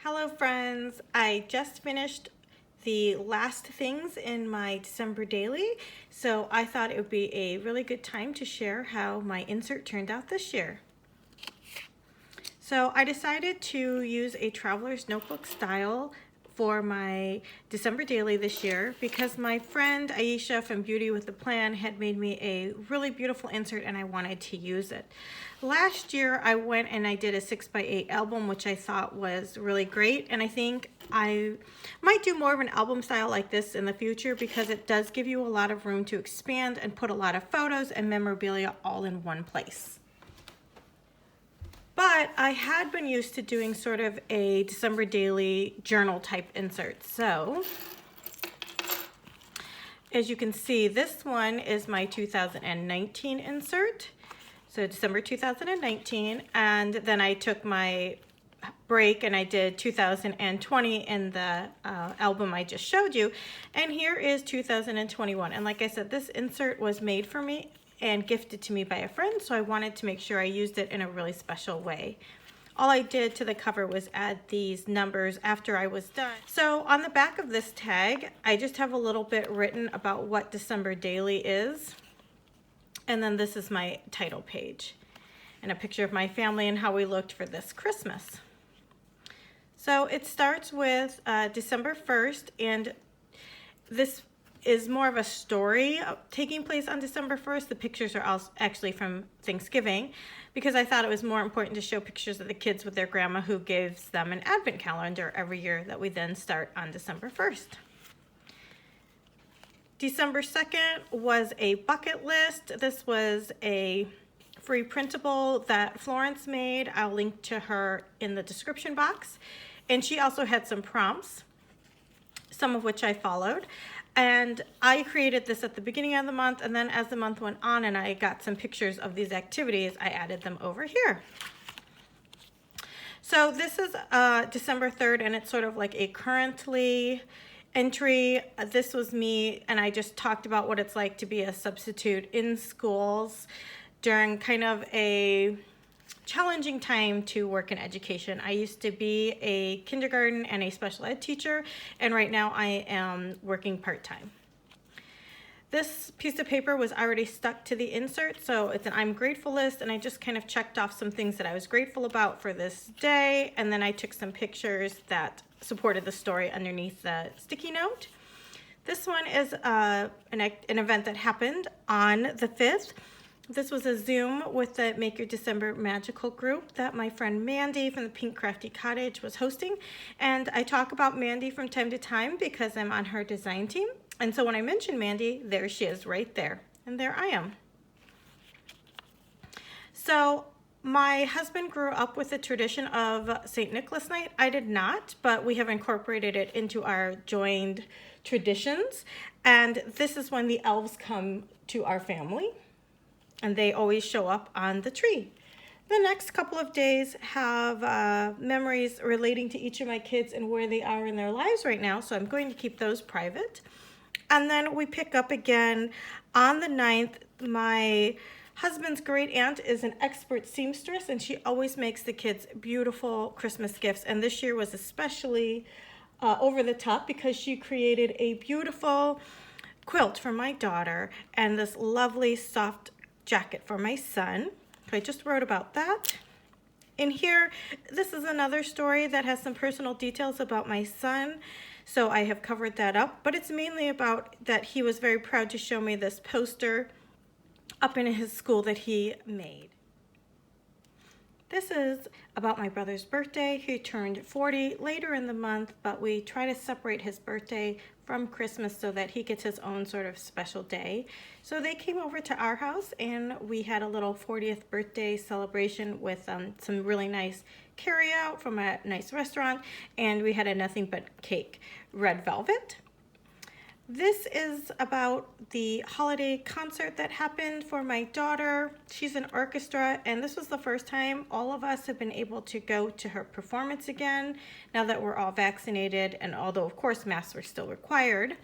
Hello friends, I just finished the last things in my December daily, so I thought it would be a really good time to share how my insert turned out this year. So I decided to use a traveler's notebook style for my December daily this year because my friend Aisha from Beauty with a Plan had made me a really beautiful insert and I wanted to use it. Last year I went and I did a 6x8 album, which I thought was really great, and I think I might do more of an album style like this in the future because it does give you a lot of room to expand and put a lot of photos and memorabilia all in one place. But I had been used to doing sort of a December daily journal type insert. So as you can see, this one is my 2019 insert. So December 2019, and then I took my break and I did 2020 in the album I just showed you. And here is 2021. And like I said, this insert was made for me and gifted to me by a friend, so I wanted to make sure I used it in a really special way. All I did to the cover was add these numbers after I was done. So on the back of this tag, I just have a little bit written about what December Daily is. And then this is my title page and a picture of my family and how we looked for this Christmas. So it starts with December 1st, and this is more of a story taking place on December 1st. The pictures are also actually from Thanksgiving because I thought it was more important to show pictures of the kids with their grandma who gives them an advent calendar every year that we then start on December 1st. December 2nd was a bucket list. This was a free printable that Florence made. I'll link to her in the description box. And she also had some prompts, some of which I followed. And I created this at the beginning of the month, and then as the month went on and I got some pictures of these activities, I added them over here. So this is December 3rd, and it's sort of like a currently entry. This was me, and I just talked about what it's like to be a substitute in schools during kind of a challenging time to work in education. I used to be a kindergarten and a special ed teacher, and right now I am working part-time. This piece of paper was already stuck to the insert, so it's an I'm grateful list, and I just kind of checked off some things that I was grateful about for this day, and then I took some pictures that supported the story underneath the sticky note. This one is an event that happened on the 5th. This was a Zoom with the Make Your December Magical group that my friend Mandy from the Pink Crafty Cottage was hosting. And I talk about Mandy from time to time because I'm on her design team. And so when I mention Mandy, there she is right there. And there I am. So my husband grew up with the tradition of St. Nicholas Night. I did not, but we have incorporated it into our joined traditions. And this is when the elves come to our family, and they always show up on the tree. The next couple of days have memories relating to each of my kids and where they are in their lives right now, so I'm going to keep those private. And then we pick up again on the 9th. My husband's great aunt is an expert seamstress, and she always makes the kids beautiful Christmas gifts, and this year was especially over the top because she created a beautiful quilt for my daughter and this lovely soft jacket for my son. I just wrote about that. In here, this is another story that has some personal details about my son, so I have covered that up, but it's mainly about that he was very proud to show me this poster up in his school that he made. This is about my brother's birthday. He turned 40 later in the month, but we try to separate his birthday from Christmas so that he gets his own sort of special day. So they came over to our house and we had a little 40th birthday celebration with some really nice carry-out from a nice restaurant, and we had a nothing but cake, red velvet. This is about the holiday concert that happened for my daughter. She's in orchestra, and this was the first time all of us have been able to go to her performance again now that we're all vaccinated, and although of course masks were still required.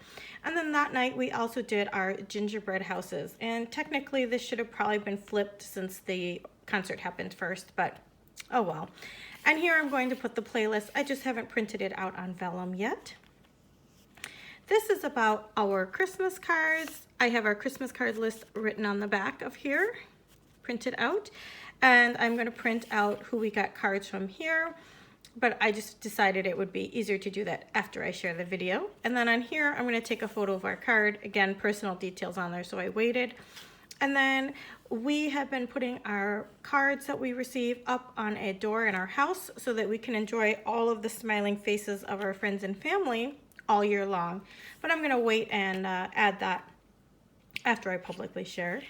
And then that night we also did our gingerbread houses, and technically this should have probably been flipped since the concert happened first, but oh well. And here I'm going to put the playlist. I just haven't printed it out on vellum yet. This is about our Christmas cards. I have our Christmas card list written on the back of here, printed out. And I'm going to print out who we got cards from here. But I just decided it would be easier to do that after I share the video. And then on here, I'm going to take a photo of our card. Again, personal details on there, so I waited. And then we have been putting our cards that we receive up on a door in our house so that we can enjoy all of the smiling faces of our friends and family all year long. But I'm going to wait and add that after I publicly share it.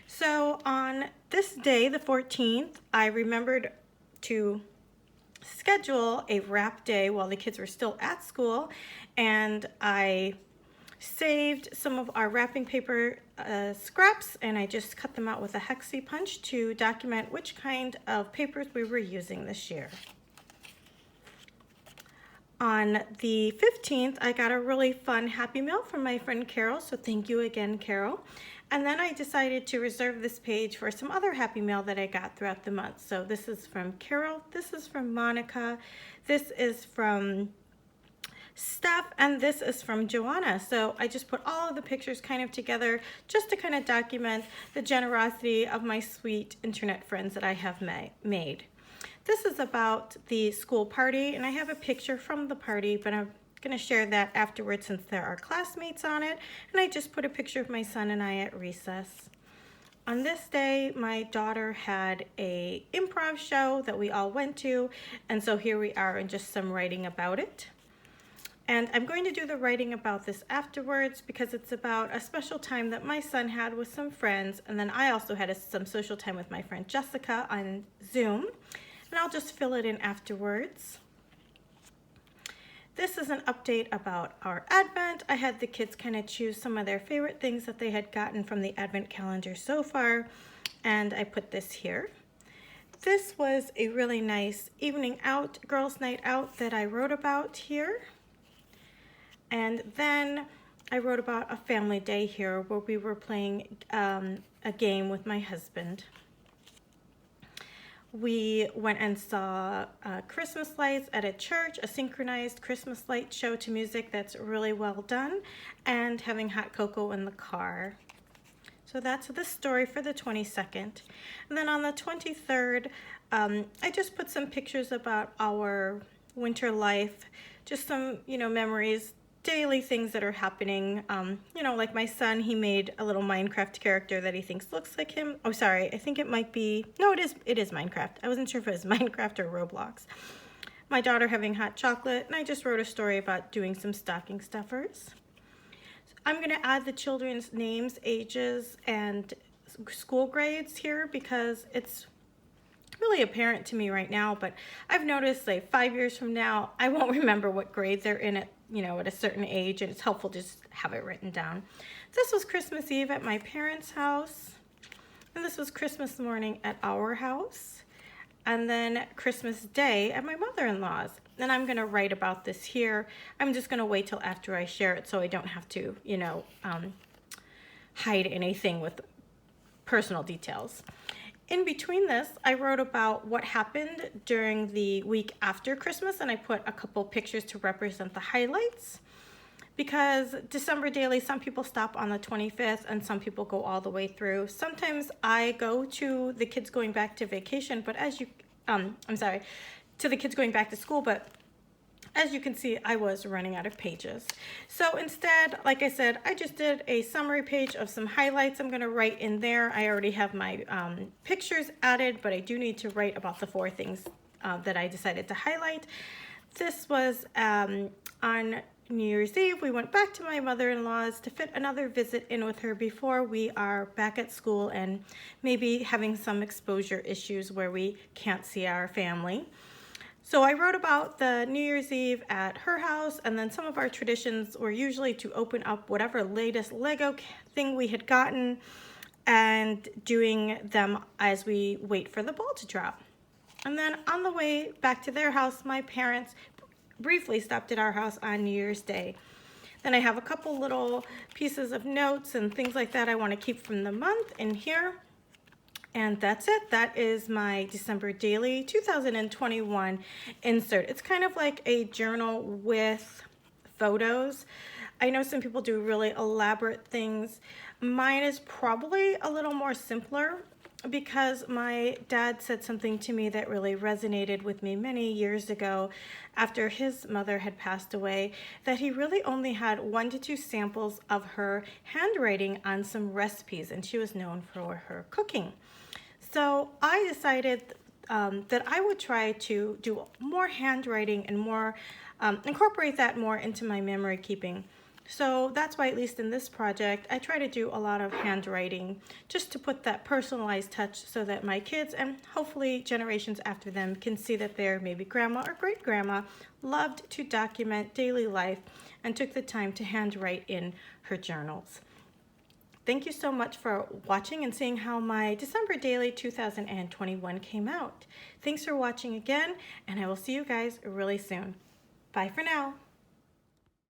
So on this day, the 14th, I remembered to schedule a wrap day while the kids were still at school, and I saved some of our wrapping paper scraps, and I just cut them out with a Hexie punch to document which kind of papers we were using this year. On the 15th, I got a really fun Happy Mail from my friend Carol, so thank you again, Carol. And then I decided to reserve this page for some other Happy Mail that I got throughout the month. So this is from Carol, this is from Monica, this is from Steph, and this is from Joanna. So I just put all of the pictures kind of together just to kind of document the generosity of my sweet internet friends that I have made. This is about the school party, and I have a picture from the party, but I'm going to share that afterwards since there are classmates on it. And I just put a picture of my son and I at recess. On this day, my daughter had a improv show that we all went to, and so here we are and just some writing about it. And I'm going to do the writing about this afterwards because it's about a special time that my son had with some friends, and then I also had some social time with my friend Jessica on Zoom. And I'll just fill it in afterwards. This is an update about our Advent. I had the kids kind of choose some of their favorite things that they had gotten from the Advent calendar so far, and I put this here. This was a really nice evening out, girls' night out that I wrote about here. And then I wrote about a family day here where we were playing a game with my husband. We went and saw Christmas lights at a church, a synchronized Christmas light show to music that's really well done, and having hot cocoa in the car. So that's the story for the 22nd. And then on the 23rd, I just put some pictures about our winter life, just some, memories, daily things that are happening. Like my son, he made a little Minecraft character that he thinks looks like him. Oh, sorry, I think it might be, no, it is Minecraft. I wasn't sure if it was Minecraft or Roblox. My daughter having hot chocolate, and I just wrote a story about doing some stocking stuffers. I'm going to add the children's names, ages, and school grades here because it's really apparent to me right now, but I've noticed like 5 years from now, I won't remember what grade they're in at a certain age, and it's helpful to just have it written down. This was Christmas Eve at my parents' house, and this was Christmas morning at our house, and then Christmas Day at my mother-in-law's. And I'm gonna write about this here. I'm just gonna wait till after I share it so I don't have to, hide anything with personal details. In between this, I wrote about what happened during the week after Christmas, and I put a couple pictures to represent the highlights. Because December Daily, some people stop on the 25th and some people go all the way through. Sometimes I go to the kids going back to vacation, but to the kids going back to school, but as you can see, I was running out of pages. So instead, like I said, I just did a summary page of some highlights. I'm going to write in there. I already have my pictures added, but I do need to write about the 4 things that I decided to highlight. This was on New Year's Eve. We went back to my mother-in-law's to fit another visit in with her before we are back at school and maybe having some exposure issues where we can't see our family. So I wrote about the New Year's Eve at her house, and then some of our traditions were usually to open up whatever latest Lego thing we had gotten and doing them as we wait for the ball to drop. And then on the way back to their house, my parents briefly stopped at our house on New Year's Day. Then I have a couple little pieces of notes and things like that I want to keep from the month in here. And that's it. That is my December daily 2021 insert. It's kind of like a journal with photos. I know some people do really elaborate things. Mine is probably a little more simpler because my dad said something to me that really resonated with me many years ago after his mother had passed away, that he really only had 1 to 2 samples of her handwriting on some recipes, and she was known for her cooking. So I decided that I would try to do more handwriting and more incorporate that more into my memory keeping. So that's why, at least in this project, I try to do a lot of handwriting just to put that personalized touch so that my kids and hopefully generations after them can see that their maybe grandma or great grandma loved to document daily life and took the time to handwrite in her journals. Thank you so much for watching and seeing how my December daily 2021 came out. Thanks for watching again, and I will see you guys really soon. Bye for now.